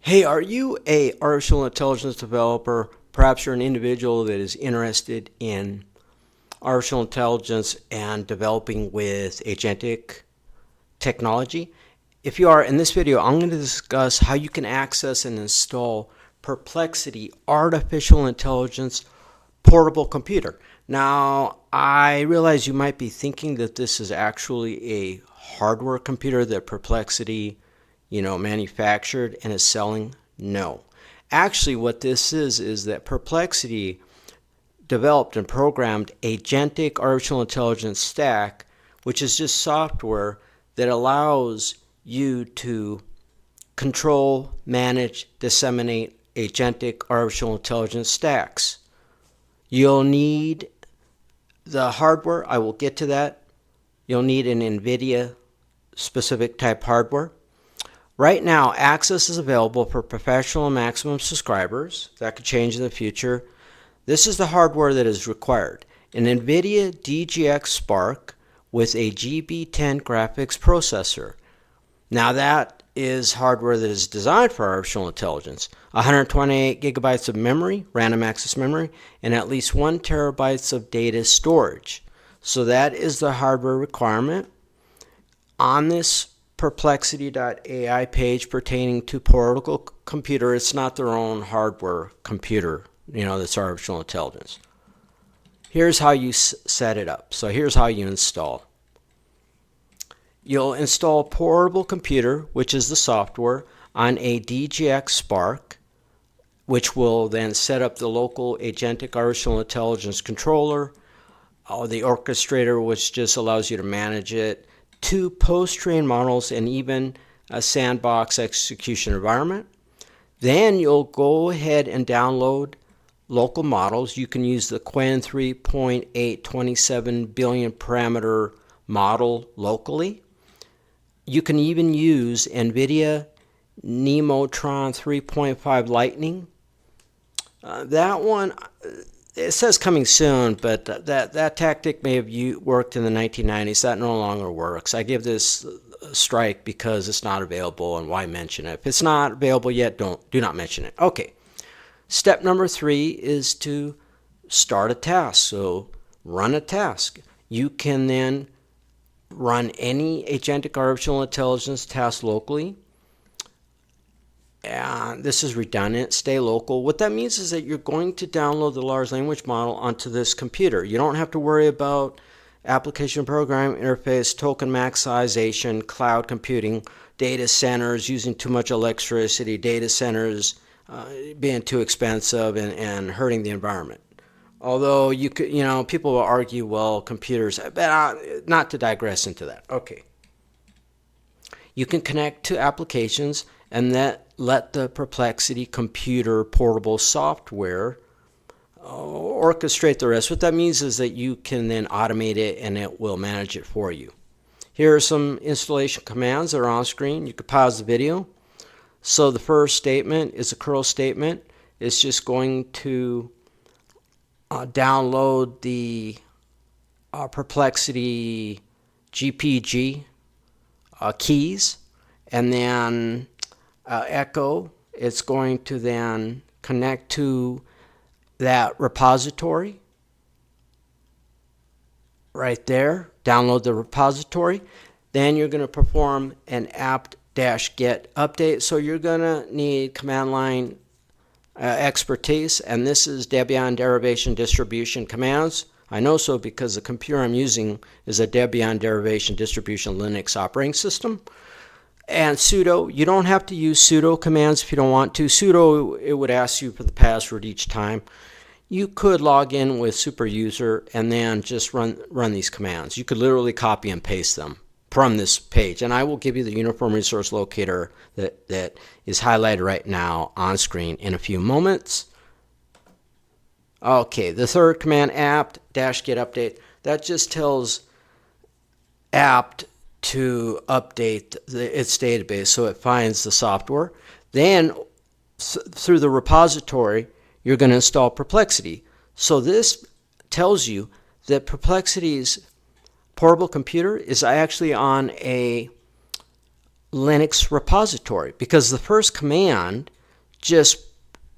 Hey, are you a artificial intelligence developer? Perhaps you're an individual that is interested in artificial intelligence and developing with agentic technology. If you are, in this video, I'm going to discuss how you can access and install Perplexity Artificial Intelligence Portable Computer. Now, I realize you might be thinking that this is actually a hardware computer that Perplexity manufactured and is selling. No. Actually, what this is that Perplexity developed and programmed agentic artificial intelligence stack, which is just software that allows you to control, manage, disseminate agentic artificial intelligence stacks. You'll need the hardware. I will get to that. You'll need an NVIDIA specific type hardware. Right now, access is available for professional and maximum subscribers. That could change in the future. This is the hardware that is required. An NVIDIA DGX Spark with a GB10 graphics processor. Now that is hardware that is designed for artificial intelligence. 128 gigabytes of memory, random access memory, and at least 1 terabytes of data storage. So that is the hardware requirement. On this Perplexity.ai page pertaining to portable computer, it's not their own hardware computer, that's artificial intelligence. Here's how you set it up. So here's how you install. You'll install portable computer, which is the software, on a DGX Spark, which will then set up the local agentic artificial intelligence controller, the orchestrator, which just allows you to manage it, 2 post-trained models, and even a sandbox execution environment. Then you'll go ahead and download local models. You can use the Qwen 3.8 27 billion parameter model locally. You can even use NVIDIA Nemotron 3.5 Lightning. That one, it says coming soon, but that tactic may have worked in the 1990s. That no longer works. I give this a strike because it's not available, and why mention it? If it's not available yet, do not mention it. Okay. Step number 3 is to start a task. So run a task. You can then run any agentic artificial intelligence task locally. And this is redundant, stay local. What that means is that you're going to download the large language model onto this computer. You don't have to worry about application program interface, token maximization, cloud computing, data centers using too much electricity, data centers being too expensive and hurting the environment. Although you could, people will argue, well, computers, but not to digress into that. Okay. You can connect to applications and let the Perplexity computer portable software orchestrate the rest. What that means is that you can then automate it and it will manage it for you. Here are some installation commands that are on screen. You could pause the video. So the first statement is a curl statement. It's just going to download the Perplexity GPG keys, and then echo. It's going to then connect to that repository right there. Download the repository. Then you're going to perform an apt-get update. So you're going to need command line expertise, and this is Debian derivation distribution commands. I know so because the computer I'm using is a Debian derivation distribution Linux operating system. And sudo, you don't have to use sudo commands if you don't want to. Sudo, it would ask you for the password each time. You could log in with super user and then just run these commands. You could literally copy and paste them from this page. And I will give you the uniform resource locator that is highlighted right now on screen in a few moments. Okay, the third command, apt-get update, that just tells apt to update its database so it finds the software. Then through the repository, you're going to install Perplexity. So this tells you that Perplexity's portable computer is actually on a Linux repository, because the first command just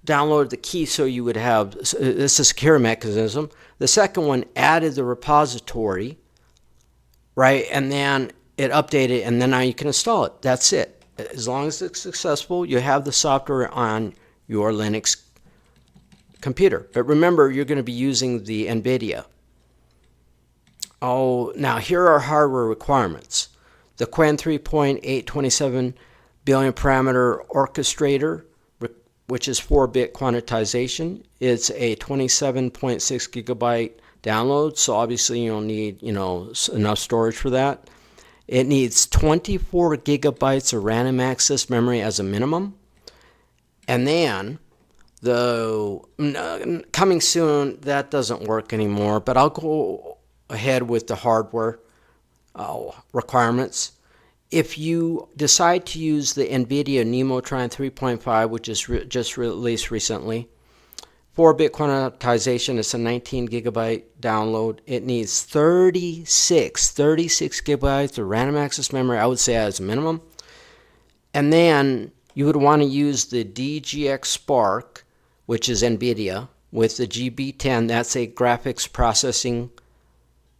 downloaded the key so you would have, it's a secure mechanism. The second one added the repository, right? And then it updated, and then now you can install it. That's it. As long as it's successful, you have the software on your Linux computer. But remember, you're going to be using the NVIDIA. Oh, now here are hardware requirements. The Quen 3.827 billion parameter orchestrator, which is 4-bit quantization. It's a 27.6 gigabyte download, so obviously you'll need, enough storage for that. It needs 24 gigabytes of random access memory as a minimum. And then, coming soon, that doesn't work anymore, but I'll go ahead with the hardware requirements. If you decide to use the NVIDIA Nemotron 3.5, which is just released recently, 4-bit quantization, it's a 19 gigabyte download. It needs 36 gigabytes of random access memory, I would say as a minimum. And then you would want to use the DGX Spark, which is NVIDIA, with the GB10. That's a graphics processing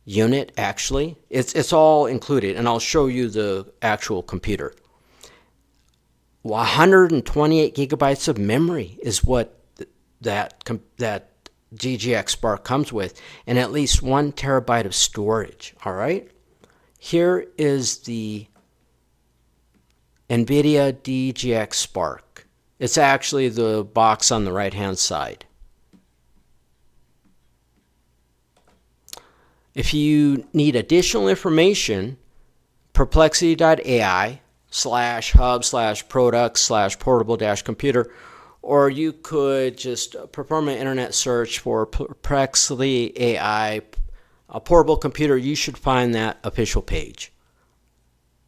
unit, actually. It's all included, and I'll show you the actual computer. 128 gigabytes of memory is what that DGX Spark comes with, and at least 1 terabyte of storage. All right, here is the NVIDIA DGX Spark. It's actually the box on the right hand side. If you need additional information, perplexity.ai/hub/product/portable-computer, or you could just perform an internet search for Perplexity AI, a portable computer. You should find that official page.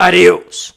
Adios.